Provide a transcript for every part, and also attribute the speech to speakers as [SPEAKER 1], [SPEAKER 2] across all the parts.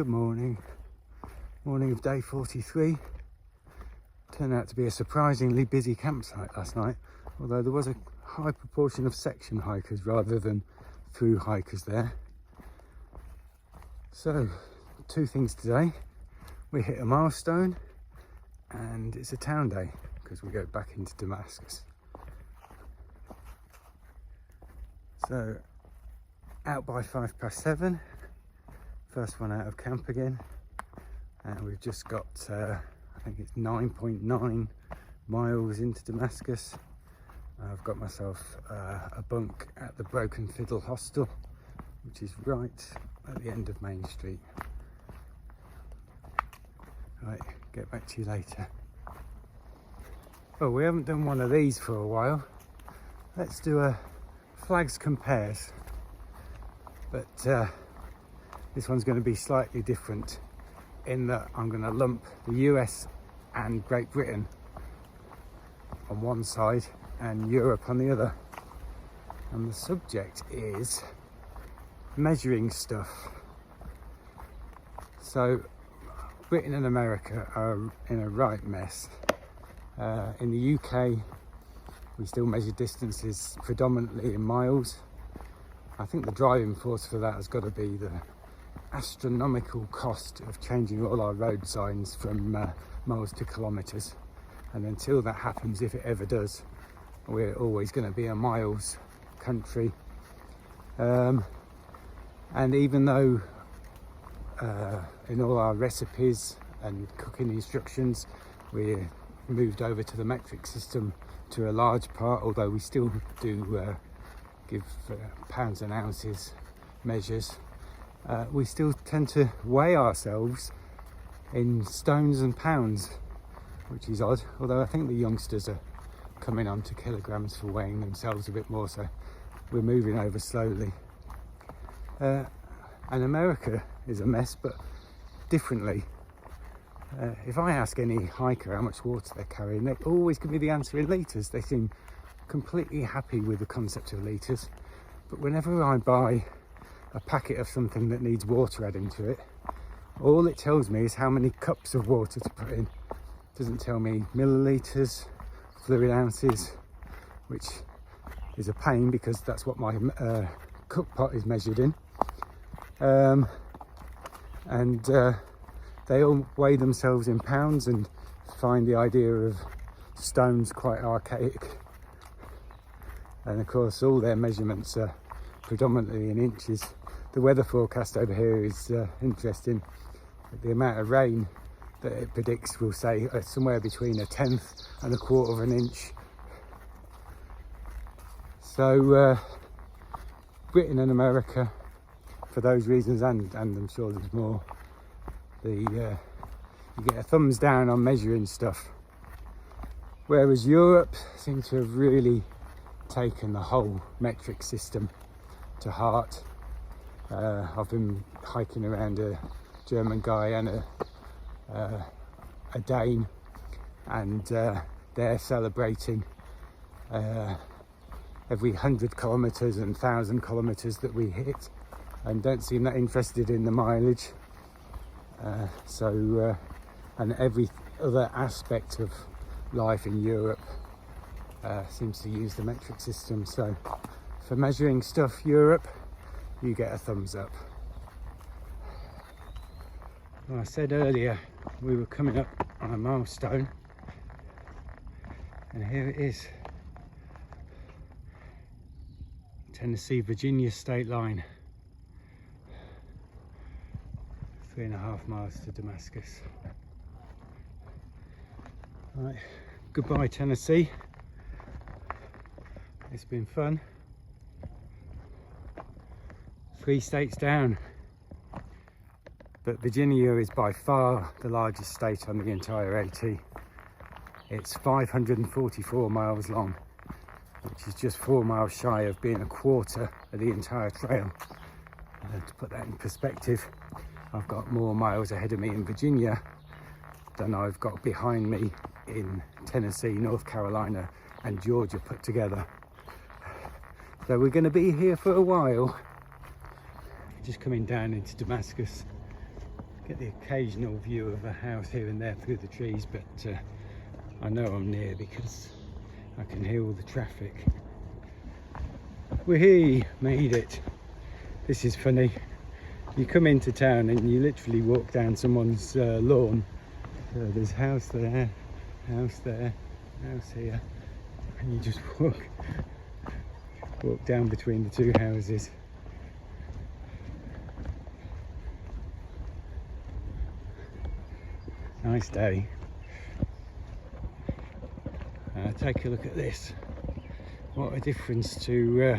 [SPEAKER 1] Good morning. Morning of day 43. Turned out to be a surprisingly busy campsite last night, although there was a high proportion of section hikers rather than through hikers there. So, two things today. We hit a milestone and it's a town day because we go back into Damascus. So, out by 7:05. First one out of camp again, and we've just got I think it's 9.9 miles into Damascus. I've got myself a bunk at the Broken Fiddle Hostel, which is right at the end of Main Street. Right, get back to you later. Well, we haven't done one of these for a while. Let's do a flags compares, but this one's going to be slightly different in that I'm going to lump the US and Great Britain on one side and Europe on the other. And the subject is measuring stuff. So Britain and America are in a right mess. In the UK, we still measure distances predominantly in miles. I think the driving force for that has got to be the astronomical cost of changing all our road signs from miles to kilometres, and until that happens, if it ever does, we're always going to be a miles country. And even though in all our recipes and cooking instructions we're moved over to the metric system to a large part, although we still do give pounds and ounces measures, we still tend to weigh ourselves in stones and pounds, which is odd, although I think the youngsters are coming on to kilograms for weighing themselves a bit more, so we're moving over slowly. And America is a mess, but differently. If I ask any hiker how much water they're carrying, they always give me the answer in litres. They seem completely happy with the concept of litres, but whenever I buy a packet of something that needs water added to it, all it tells me is how many cups of water to put in. It doesn't tell me millilitres, fluid ounces, which is a pain because that's what my cook pot is measured in. They all weigh themselves in pounds and find the idea of stones quite archaic. And of course all their measurements are predominantly in inches. The weather forecast over here is interesting. The amount of rain that it predicts will say somewhere between 1/10 and 1/4 of an inch. So Britain and America, for those reasons, and I'm sure there's more, you get a thumbs down on measuring stuff, whereas Europe seems to have really taken the whole metric system to heart. I've been hiking around a German guy and a Dane, and they're celebrating every 100 kilometres and 1,000 kilometres that we hit, and don't seem that interested in the mileage. And every other aspect of life in Europe seems to use the metric system. So for measuring stuff, Europe, you get a thumbs up. Well, I said earlier we were coming up on a milestone, and here it is. Tennessee-Virginia state line. 3.5 miles to Damascus. Right, goodbye Tennessee. It's been fun. 3 states down, but Virginia is by far the largest state on the entire AT. It's 544 miles long, which is just 4 miles shy of being a quarter of the entire trail. To put that in perspective, I've got more miles ahead of me in Virginia than I've got behind me in Tennessee, North Carolina and Georgia put together. So we're going to be here for a while. Just coming down into Damascus. Get the occasional view of a house here and there through the trees, but I know I'm near because I can hear all the traffic. Whee! Made it. This is funny. You come into town and you literally walk down someone's lawn. So there's house there, house there, house here, and you just walk down between the two houses. Nice day. Take a look at this. What a difference to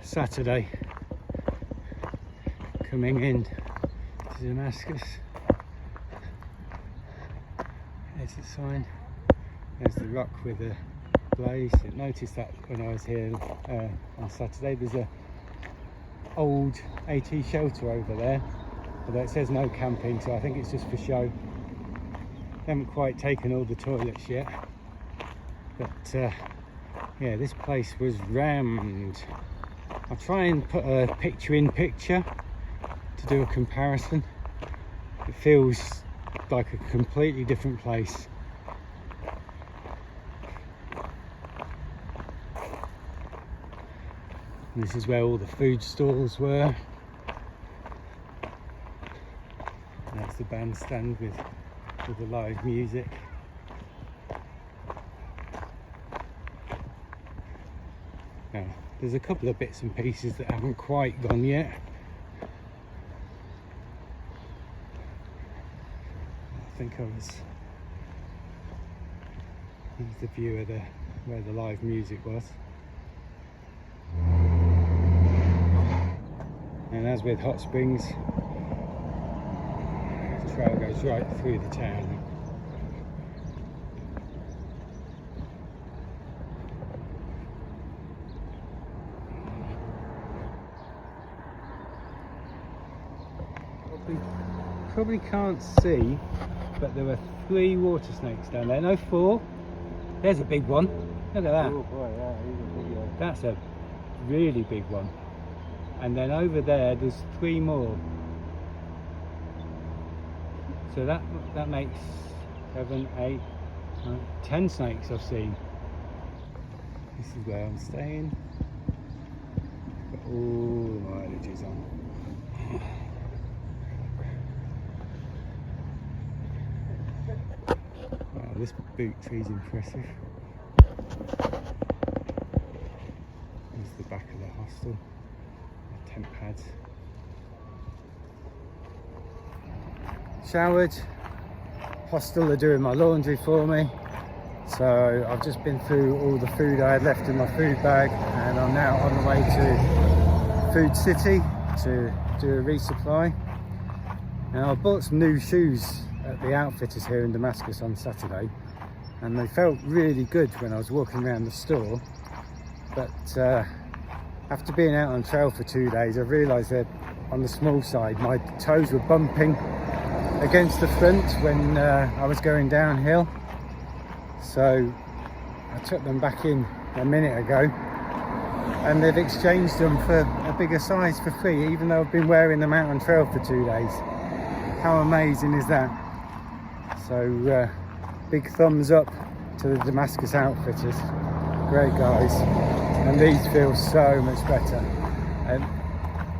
[SPEAKER 1] Saturday. Coming in to Damascus. There's the sign. There's the rock with the blaze. I noticed that when I was here on Saturday. There's a old AT shelter over there, although it says no camping, so I think it's just for show. They haven't quite taken all the toilets yet, but yeah, this place was rammed. I'll try and put a picture-in-picture to do a comparison. It feels like a completely different place. This is where all the food stalls were. That's the bandstand with the live music. Now, there's a couple of bits and pieces that haven't quite gone yet. I think here's the view of where the live music was. And as with hot springs, the trail goes right through the town. Probably can't see, but there were 3 water snakes down there. No, 4. There's a big one. Look at that.
[SPEAKER 2] Oh boy, yeah, he's a big one.
[SPEAKER 1] That's a really big one. And then over there's 3 more. So that makes 7, 8, 9, 10 snakes I've seen. This is where I'm staying. Got all the mileages on. Wow, this boot tree's impressive. There's the back of the hostel. Tent pads. Showered. Hostel are doing my laundry for me, so I've just been through all the food I had left in my food bag, and I'm now on the way to Food City to do a resupply. Now, I bought some new shoes at the outfitters here in Damascus on Saturday, and they felt really good when I was walking around the store, but after being out on trail for 2 days, I realised that on the small side my toes were bumping against the front when I was going downhill. So I took them back in a minute ago, and they've exchanged them for a bigger size for free, even though I've been wearing them out on trail for 2 days. How amazing is that? So big thumbs up to the Damascus outfitters. Great guys. And these feel so much better.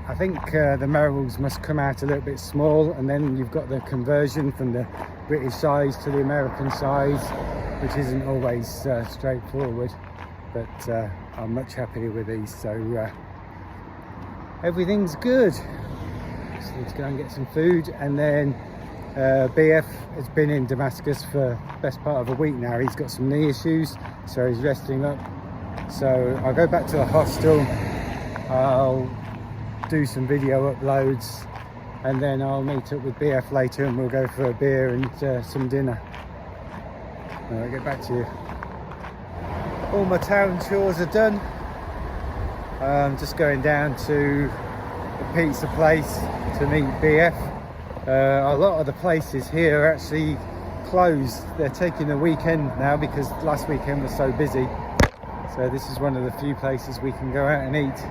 [SPEAKER 1] I think the Merrells must come out a little bit small, and then you've got the conversion from the British size to the American size, which isn't always straightforward, but I'm much happier with these, so everything's good. So let's go and get some food, and then BF has been in Damascus for the best part of a week now. He's got some knee issues, so he's resting up. So I'll go back to the hostel, I'll do some video uploads, and then I'll meet up with BF later and we'll go for a beer and some dinner. I'll get back to you. All my town chores are done. I'm just going down to the pizza place to meet BF. A lot of the places here are actually closed. They're taking the weekend now because last weekend was so busy. So this is one of the few places we can go out and eat.